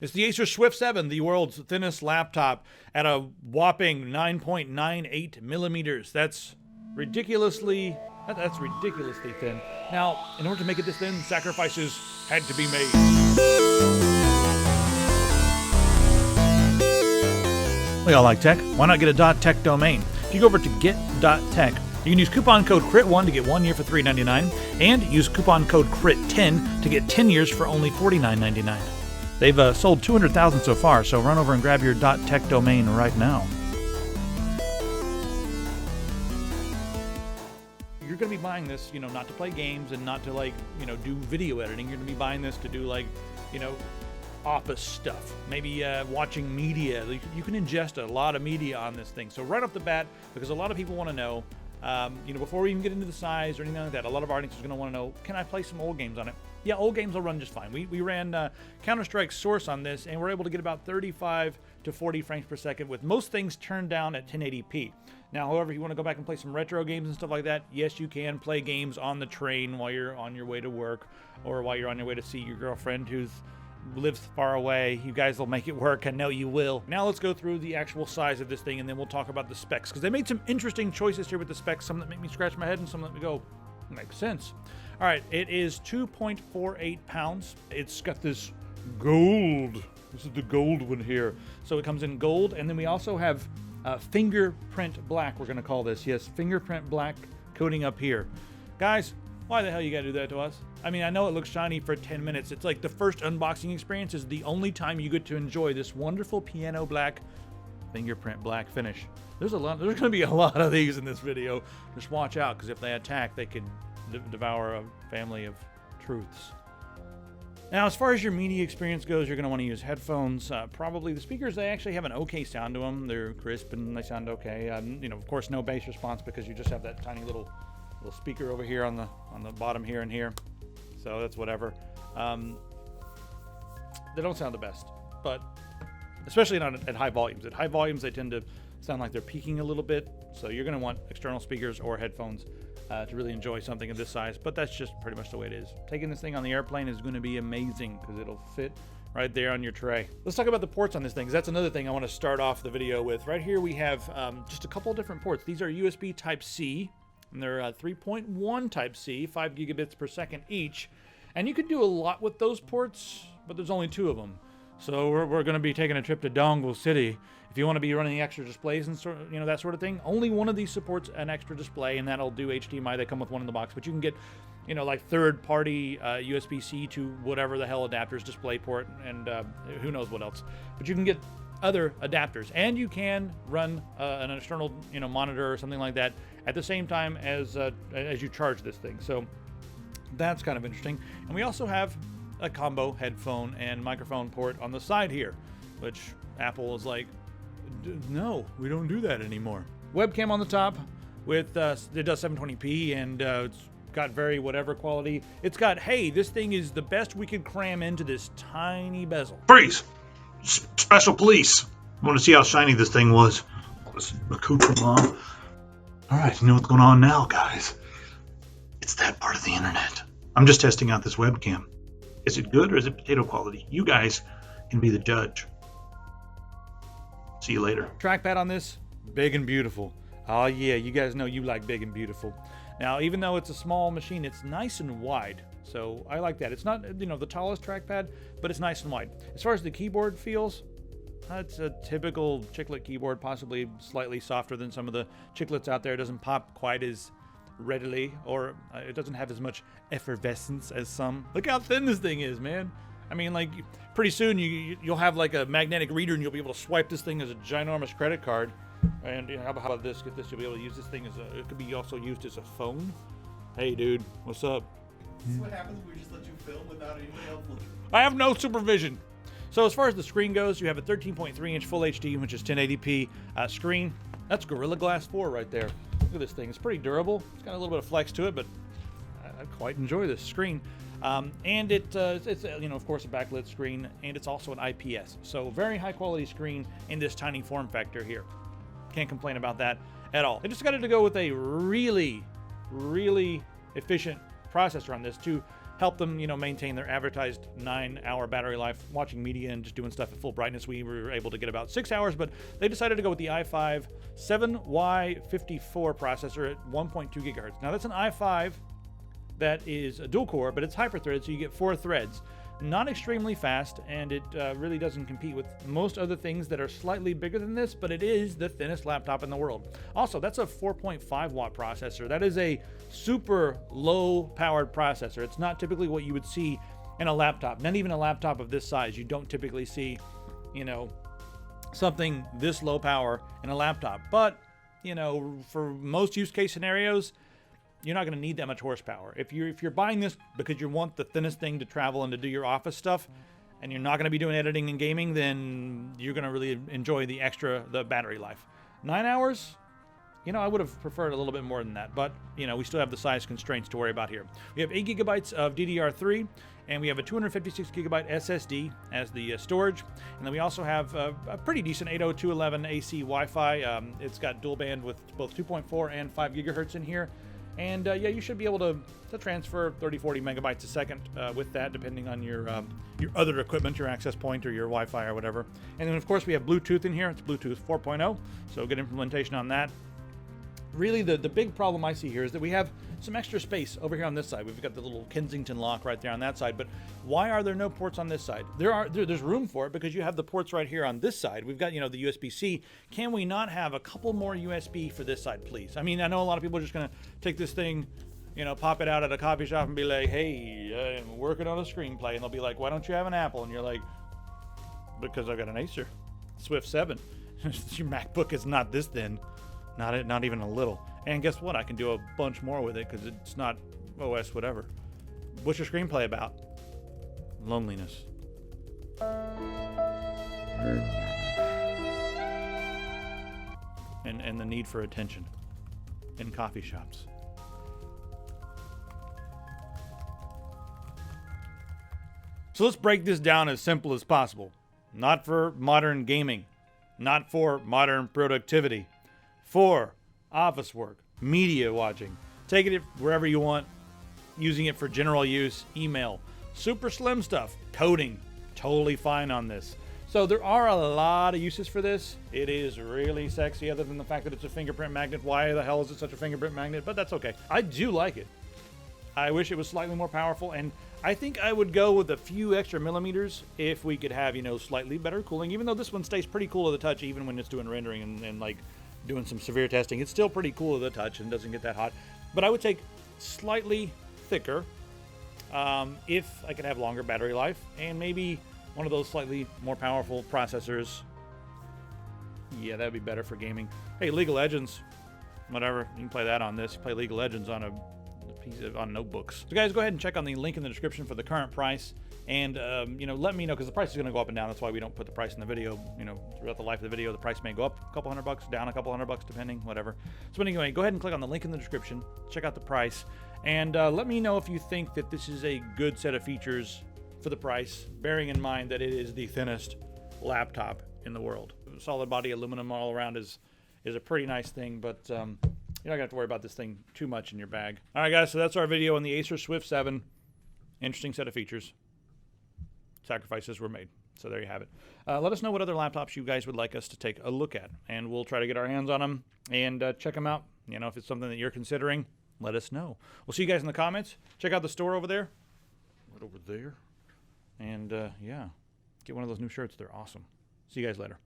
It's the Acer Swift 7, the world's thinnest laptop, at a whopping 9.98 millimeters. That's ridiculously thin. Now, in order to make it this thin, sacrifices had to be made. We all like tech. Why not get a .tech domain? If you go over to get.tech, you can use coupon code CRIT1 to get 1 year for $3.99, and use coupon code CRIT10 to get 10 years for only $49.99. They've sold 200,000 so far, so run over and grab your .tech domain right now. You're going to be buying this, not to play games and not to do video editing. You're going to be buying this to do office stuff, maybe watching media. You can ingest a lot of media on this thing. So right off the bat, because a lot of people want to know, before we even get into the size or anything like that, a lot of audiences are going to want to know, can I play some old games on it? Yeah, old games will run just fine. We ran Counter-Strike Source on this, and we're able to get about 35 to 40 frames per second with most things turned down at 1080p. Now, however, if you want to go back and play some retro games and stuff like that, yes, you can play games on the train while you're on your way to work or while you're on your way to see your girlfriend who lives far away. You guys will make it work. I know you will. Now let's go through the actual size of this thing, and then we'll talk about the specs, because they made some interesting choices here with the specs, some that make me scratch my head and some that go, makes sense. All right, it is 2.48 pounds. It's got this gold. This is the gold one here. So it comes in gold, and then we also have fingerprint black, we're going to call this. Yes, fingerprint black coating up here. Guys, why the hell you got to do that to us? I mean, I know it looks shiny for 10 minutes. It's like the first unboxing experience is the only time you get to enjoy this wonderful piano black, fingerprint black finish. There's going to be a lot of these in this video. Just watch out, because if they attack, they could devour a family of truths. Now, as far as your media experience goes, you're going to want to use headphones. Probably the speakers, they actually have an okay sound to them. They're crisp and they sound okay. Of course, no bass response, because you just have that tiny little speaker over here on the bottom here and here. So that's whatever. They don't sound the best, but especially not at high volumes. At high volumes, they tend to sound like they're peaking a little bit. So you're going to want external speakers or headphones to really enjoy something of this size, but that's just pretty much the way it is. Taking this thing on the airplane is going to be amazing, because it'll fit right there on your tray. Let's talk about the ports on this thing, because that's another thing I want to start off the video with. Right here we have just a couple of different ports. These are USB Type-C, and they're 3.1 Type-C, 5 gigabits per second each. And you can do a lot with those ports, but there's only 2 of them. So we're going to be taking a trip to Dongle City. If you want to be running extra displays and that sort of thing, only one of these supports an extra display, and that'll do HDMI. They come with one in the box, but you can get, like third-party USB-C to whatever the hell adapters, DisplayPort, and who knows what else. But you can get other adapters, and you can run an external, monitor or something like that at the same time as you charge this thing. So that's kind of interesting. And we also have a combo headphone and microphone port on the side here, which Apple is like, no, we don't do that anymore. Webcam on the top with it does 720p, and it's got very whatever quality. It's got, hey, this thing is the best we could cram into this tiny bezel. Freeze! Special police. I want to see how shiny this thing was. This accoutrement. All right, you know what's going on now, guys. It's that part of the internet. I'm just testing out this webcam. Is it good or is it potato quality? You guys can be the judge. See you later. Trackpad on this, big and beautiful. Oh yeah, you guys know you like big and beautiful. Now, even though it's a small machine, it's nice and wide. So I like that. It's not, the tallest trackpad, but it's nice and wide. As far as the keyboard feels, it's a typical chiclet keyboard, possibly slightly softer than some of the chiclets out there. It doesn't pop quite as readily, or it doesn't have as much effervescence as some. Look how thin this thing is, man. I mean, pretty soon you'll have like a magnetic reader, and you'll be able to swipe this thing as a ginormous credit card. And how about this? Get this, you'll be able to use this thing as it could be also used as a phone. Hey, dude, what's up? This is what happens when we just let you film without anybody else looking. I have no supervision. So as far as the screen goes, you have a 13.3-inch Full HD, which is 1080p screen. That's Gorilla Glass 4 right there. Look at this thing. It's pretty durable. It's got a little bit of flex to it, but I quite enjoy this screen. And it's of course a backlit screen, and it's also an IPS. So very high quality screen in this tiny form factor here. Can't complain about that at all. They just got to go with a really, really efficient processor on this to help them, maintain their advertised 9-hour battery life. Watching media and just doing stuff at full brightness, we were able to get about 6 hours, but they decided to go with the i5 7Y54 processor at 1.2 gigahertz. Now that's an i5 that is a dual core, but it's hyper-threaded, so you get 4 threads. Not extremely fast, and it really doesn't compete with most other things that are slightly bigger than this, but it is the thinnest laptop in the world. Also, that's a 4.5 watt processor. That is a super low powered processor. It's not typically what you would see in a laptop. Not even a laptop of this size. You don't typically see, something this low power in a laptop. But, for most use case scenarios, you're not going to need that much horsepower. If you're buying this because you want the thinnest thing to travel and to do your office stuff, and you're not going to be doing editing and gaming, then you're going to really enjoy the battery life. 9 hours, I would have preferred a little bit more than that, but we still have the size constraints to worry about here. We have 8 gigabytes of DDR3, and we have a 256 gigabyte SSD as the storage, and then we also have a pretty decent 802.11 AC Wi-Fi. It's got dual band with both 2.4 and 5 gigahertz in here. And you should be able to transfer 30-40 megabytes a second with that, depending on your other equipment, your access point or your Wi-Fi or whatever. And then, of course, we have Bluetooth in here. It's Bluetooth 4.0, so good implementation on that. Really, the big problem I see here is that we have some extra space over here on this side. We've got the little Kensington lock right there on that side, but why are there no ports on this side? There's room for it because you have the ports right here on this side. We've got, the USB-C. Can we not have a couple more USB for this side, please? I mean, I know a lot of people are just going to take this thing, pop it out at a coffee shop and be like, hey, I'm working on a screenplay. And they'll be like, why don't you have an Apple? And you're like, because I've got an Acer Swift 7. Your MacBook is not this thin. Not even a little. And guess what? I can do a bunch more with it because it's not OS whatever. What's your screenplay about? Loneliness. And the need for attention in coffee shops. So let's break this down as simple as possible. Not for modern gaming. Not for modern productivity. For office work, media watching, taking it wherever you want, using it for general use, email, super slim stuff, coding, totally fine on this. So there are a lot of uses for this. It is really sexy other than the fact that it's a fingerprint magnet. Why the hell is it such a fingerprint magnet? But that's okay. I do like it. I wish it was slightly more powerful, and I think I would go with a few extra millimeters if we could have, slightly better cooling, even though this one stays pretty cool to the touch even when it's doing rendering and like doing some severe testing. It's still pretty cool to the touch and doesn't get that hot. But I would take slightly thicker if I could have longer battery life, and maybe one of those slightly more powerful processors. Yeah, that'd be better for gaming. Hey, League of Legends, whatever. You can play that on this. Play League of Legends on on notebooks. So guys, go ahead and check on the link in the description for the current price. And, let me know, because the price is going to go up and down. That's why we don't put the price in the video. Throughout the life of the video, the price may go up a couple $100, down a couple $100, depending, whatever. So anyway, go ahead and click on the link in the description. Check out the price. And let me know if you think that this is a good set of features for the price, bearing in mind that it is the thinnest laptop in the world. Solid body aluminum all around is a pretty nice thing, but you're not going to have to worry about this thing too much in your bag. All right, guys, so that's our video on the Acer Swift 7. Interesting set of features. Sacrifices were made. So there you have it. Let us know what other laptops you guys would like us to take a look at, and we'll try to get our hands on them and check them out. If it's something that you're considering, let us know. We'll see you guys in the comments. Check out the store over there. Right over there. And, yeah, get one of those new shirts. They're awesome. See you guys later.